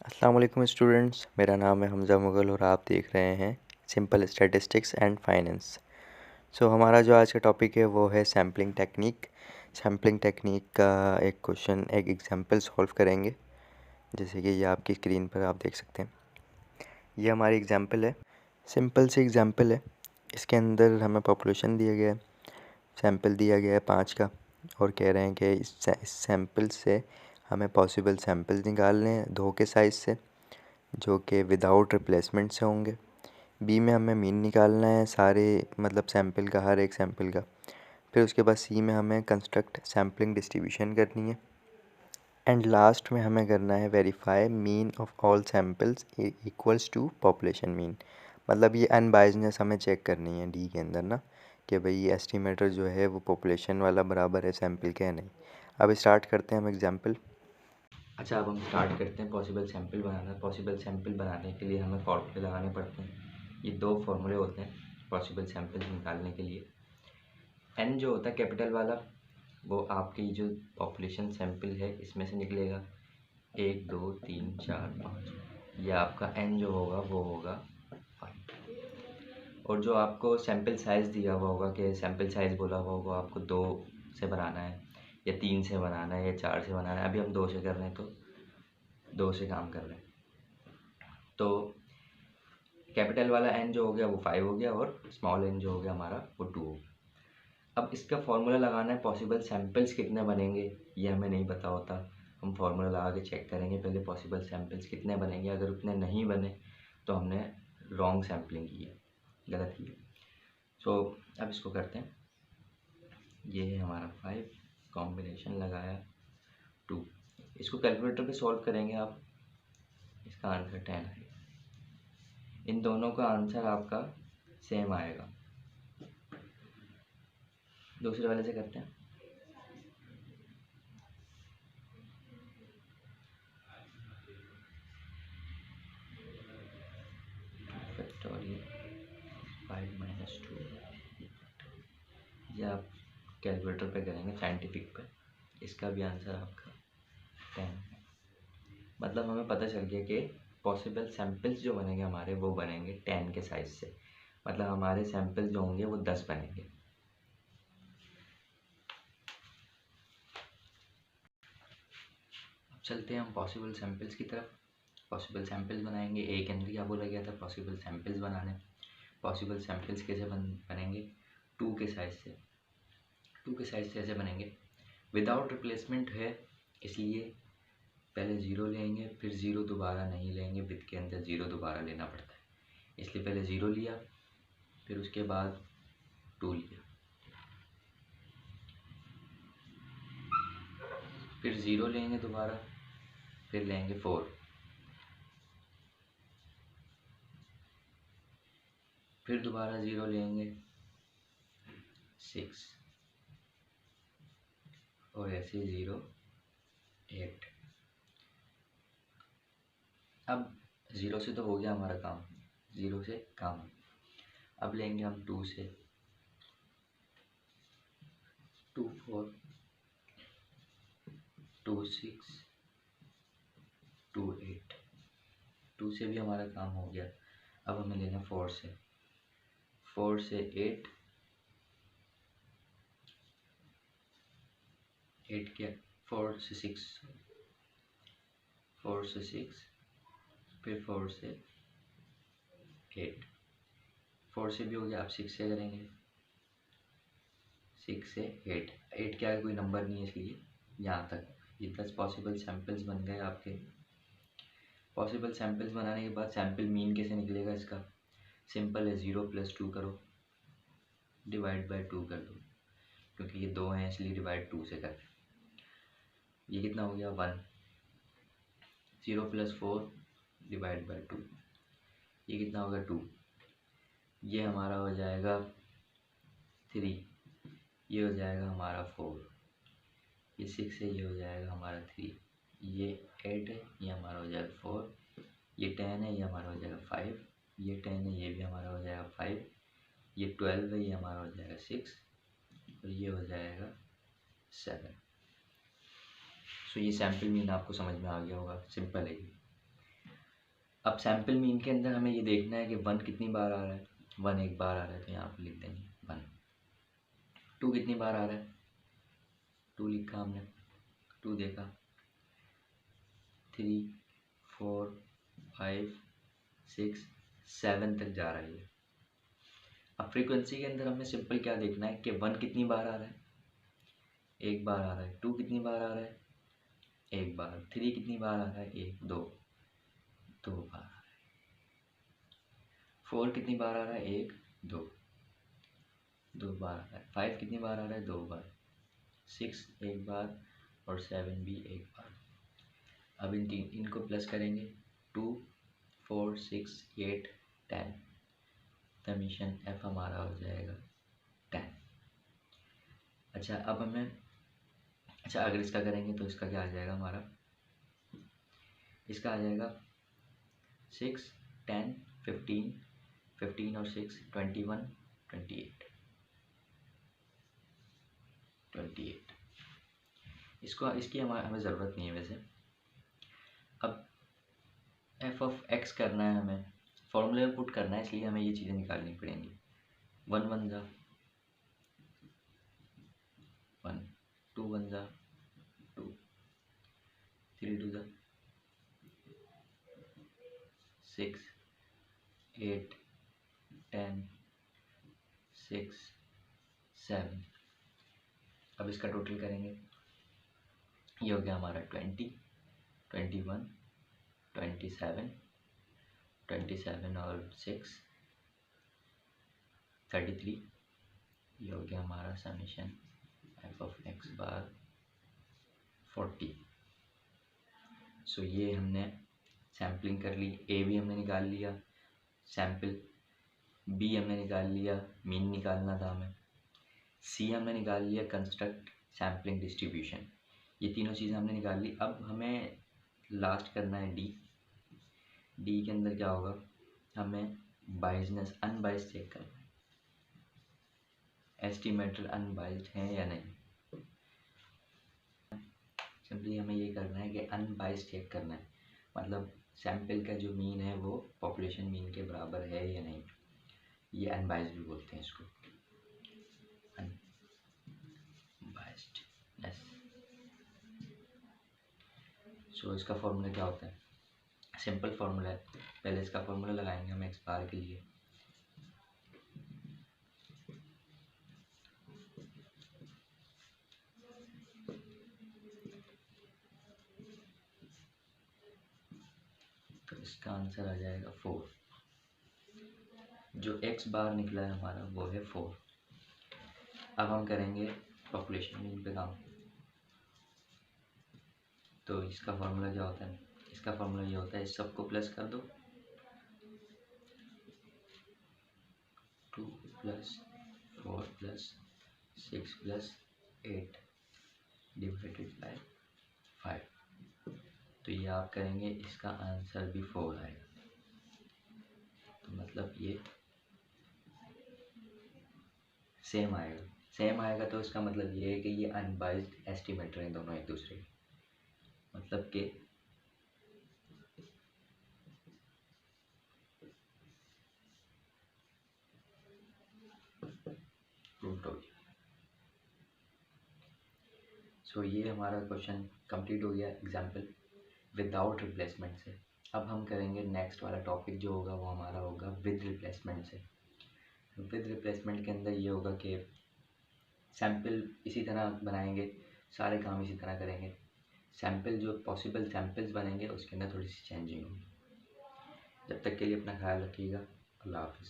अस्सलाम वालेकुम स्टूडेंट्स, मेरा नाम है हमज़ा मुग़ल और आप देख रहे हैं सिंपल स्टैटिस्टिक्स एंड फाइनेंस। हमारा जो आज का टॉपिक है वो है सैम्पलिंग टेक्निक। सैम्पलिंग टेक्निक का एक क्वेश्चन, एक एग्जांपल सॉल्व करेंगे, जैसे कि ये आपकी स्क्रीन पर आप देख सकते हैं। ये हमारी एग्जांपल है, सिंपल सी एग्जांपल है। इसके अंदर हमें पॉपुलेशन दिया गया है, सैंपल दिया गया है 5 का, और कह रहे हैं कि इस सैंपल से हमें पॉसिबल सैंपल्स निकालने हैं 2 के साइज़ से, जो कि विदाउट रिप्लेसमेंट से होंगे। बी में हमें मीन निकालना है सारे, मतलब सैंपल का, हर एक सैंपल का। फिर उसके बाद सी में हमें कंस्ट्रक्ट सैम्पलिंग डिस्ट्रीब्यूशन करनी है। एंड लास्ट में हमें करना है verify mean of all samples equals to population mean. मतलब ये अनबायसनेस हमें चेक करनी है डी के अंदर ना, कि भाई एस्टिमेटर जो है वो पॉपुलेशन वाला बराबर है सैंपल के, नहीं। अब स्टार्ट करते हैं हम एग्जांपल। अच्छा, अब हम स्टार्ट करते हैं पॉसिबल सैंपल बनाना। पॉसिबल सैंपल बनाने के लिए हमें फार्मूले लगाने पड़ते हैं। ये 2 फार्मूले होते हैं पॉसिबल सैंपल निकालने के लिए। एन जो होता है कैपिटल वाला, वो आपकी जो पॉपुलेशन सैंपल है इसमें से निकलेगा। 1 2 3 4 5, ये आपका एन जो होगा वो होगा 5। और जो आपको सैंपल साइज़ दिया हुआ होगा, कि सैंपल साइज़ बोला हुआ होगा आपको 2 से बनाना है या 3 से बनाना है या 4 से बनाना है। अभी हम 2 से कर रहे हैं, तो 2 से काम कर रहे हैं। तो कैपिटल वाला एन जो हो गया वो 5 हो गया, और स्मॉल एन जो हो गया हमारा वो 2 हो गया। अब इसका फार्मूला लगाना है, पॉसिबल सैंपल्स कितने बनेंगे ये हमें नहीं पता होता। हम फार्मूला लगा के चेक करेंगे पहले पॉसिबल सैंपल्स कितने बनेंगे। अगर उतने नहीं बने तो हमने रॉन्ग सैम्पलिंग की है, गलत की है। अब इसको करते हैं। ये है हमारा 5, कॉम्बिनेशन लगाया 2। इसको कैलकुलेटर पे सॉल्व करेंगे आप, इसका आंसर 10 आएगा। इन दोनों का आंसर आपका सेम आएगा। दूसरे वाले से करते हैं। फैक्टोरियल 5 - 2, ये आप कैलकुलेटर पे करेंगे, साइंटिफिक पे। इसका भी आंसर आपका 10 है। मतलब हमें पता चल गया कि पॉसिबल सैंपल्स जो बनेंगे हमारे, वो बनेंगे 10 के साइज़ से। मतलब हमारे सैंपल जो होंगे वो 10 बनेंगे। अब चलते हैं हम पॉसिबल सैंपल्स की तरफ। पॉसिबल सैंपल्स बनाएंगे। ए के अंदर क्या बोला गया था, पॉसिबल सैंपल्स बनाने। पॉसिबल सैंपल्स कैसे बनेंगे, 2 के साइज़ से। 2 के साइज़ से ऐसे बनेंगे, विदाउट रिप्लेसमेंट है इसलिए पहले 0 लेंगे, फिर 0 दोबारा नहीं लेंगे। विद के अंदर 0 दोबारा लेना पड़ता है, इसलिए पहले 0 लिया, फिर उसके बाद 2 लिया, फिर 0 लेंगे दोबारा, फिर लेंगे 4, फिर दोबारा 0 लेंगे 6, और ऐसे 0 8। अब 0 से तो हो गया हमारा काम, 0 से काम। अब लेंगे हम 2 से, 2 4, 2 6, 2 8। 2 से भी हमारा काम हो गया। अब हमें लेना 4 से, 4 से 8, 8 क्या, 4 से 6, 4 से 6, फिर 4 से 8। 4 से भी हो गया, आप 6 से करेंगे, 6 से 8। 8 क्या है, कोई नंबर नहीं है, इसलिए यहाँ तक। ये 10 पॉसिबल सैंपल्स बन गए आपके। पॉसिबल सैंपल्स बनाने के बाद सैंपल मीन कैसे निकलेगा इसका, सिंपल है, 0 + 2 करो, डिवाइड बाय 2 कर दो, क्योंकि ये 2 हैं इसलिए डिवाइड 2 से कर। ये कितना हो गया, 1। 0 + 4 डिवाइड बाय 2, ये कितना होगा, 2। ये हमारा हो जाएगा 3, ये हो जाएगा हमारा 4, ये 6 है, ये हो जाएगा हमारा 3, ये 8 है, ये हमारा हो जाएगा 4, ये 10 है, ये हमारा हो जाएगा 5, ये 10 है, ये भी हमारा हो जाएगा 5, ये 12 है, ये हमारा हो जाएगा 6, और ये हो जाएगा 7। ये सैम्पल मीन आपको समझ में आ गया होगा, सिंपल है ये। अब सैम्पल मीन के अंदर हमें ये देखना है कि 1 कितनी बार आ रहा है। 1 एक बार आ रहा है तो यहाँ पर लिख देंगे 1। 2 कितनी बार आ रहा है, 2 लिखा हमने, 2 देखा। 3 4 5 6 7 तक जा रहा है ये। अब फ्रीक्वेंसी के अंदर हमें सिंपल क्या देखना है कि 1 कितनी बार आ रहा है, एक बार आ रहा है। 2 कितनी बार आ रहा है, एक बार। 3 कितनी बार आ रहा है, 1 2 2 बार आ रहा है। 4 कितनी बार आ रहा है, 1 2 2 बार आ रहा है। 5 कितनी बार आ रहा है, 2 बार। 6 एक बार और 7 भी एक बार। अब इनको प्लस करेंगे, 2 4 6 8 10, समीशन एफ हमारा हो जाएगा 10। अच्छा अब हमें, अच्छा अगर इसका करेंगे तो इसका क्या आ जाएगा हमारा, इसका आ जाएगा 6 10 15 15 और 6 21 28 28। इसको इसकी हमें ज़रूरत नहीं है वैसे। अब एफ ऑफ एक्स करना है हमें, फॉर्मूले में पुट करना है, इसलिए हमें ये चीज़ें निकालनी पड़ेंगी। 1 1 जा 1, 2 1 जा 2, 3 2 जा 6 8 10 6 7। अब इसका टोटल करेंगे, ये हो गया हमारा 20 21 27 27 और 6 33। ये हो गया हमारा समीशन एफ ऑफ एक्स बार 40। सो ये हमने सैम्पलिंग कर ली, ए भी हमने निकाल लिया, सैम्पल बी हमने निकाल लिया, मीन निकालना था हमें, सी हमने निकाल लिया कंस्ट्रक्ट सैम्पलिंग डिस्ट्रीब्यूशन। ये तीनों चीज़ें हमने निकाल ली। अब हमें लास्ट करना है डी। डी के अंदर क्या होगा, हमें बाइजनेस अनबाइज चेक करना है, एस्टिमेटर अनबाइज्ड है या नहीं। सिंपली हमें ये करना है कि अनबाइज्ड चेक करना है, मतलब सैम्पल का जो मीन है वो पॉपुलेशन मीन के बराबर है या नहीं। ये अनबाइज्ड भी बोलते हैं इसको, अनबाइज्डनेस। सो इसका फॉर्मूला क्या होता है, सिंपल फार्मूला है। पहले इसका फार्मूला लगाएंगे हम एक्स बार के लिए। तो इसका आंसर आ जाएगा 4। जो एक्स बार निकला है हमारा वो है 4। अब हम करेंगे पॉपुलेशन मीन पे काम। तो इसका फार्मूला क्या होता है, इसका फार्मूला ये होता है, इस सबको प्लस कर दो, 2 + 4 + 6 + 8 डिवाइडेड बाय 5। तो ये आप करेंगे, इसका आंसर भी 4 आएगा। तो मतलब ये सेम आएगा। सेम आएगा तो इसका मतलब ये है कि ये अनबाइज्ड एस्टिमेटर हैं दोनों एक दूसरे के, मतलब कि प्रूव्ड हो गया। सो ये हमारा क्वेश्चन कंप्लीट हो गया एग्जाम्पल विदाउट रिप्लेसमेंट से। अब हम करेंगे नेक्स्ट वाला टॉपिक जो होगा वो हमारा होगा विद रिप्लेसमेंट से। विद रिप्लेसमेंट के अंदर ये होगा कि सैम्पल इसी तरह बनाएंगे, सारे काम इसी तरह करेंगे, सैम्पल जो पॉसिबल सैम्पल्स बनेंगे उसके अंदर थोड़ी सी चेंजिंग होगी। जब तक के लिए अपना ख्याल रखिएगा। अल्लाह हाफिज़।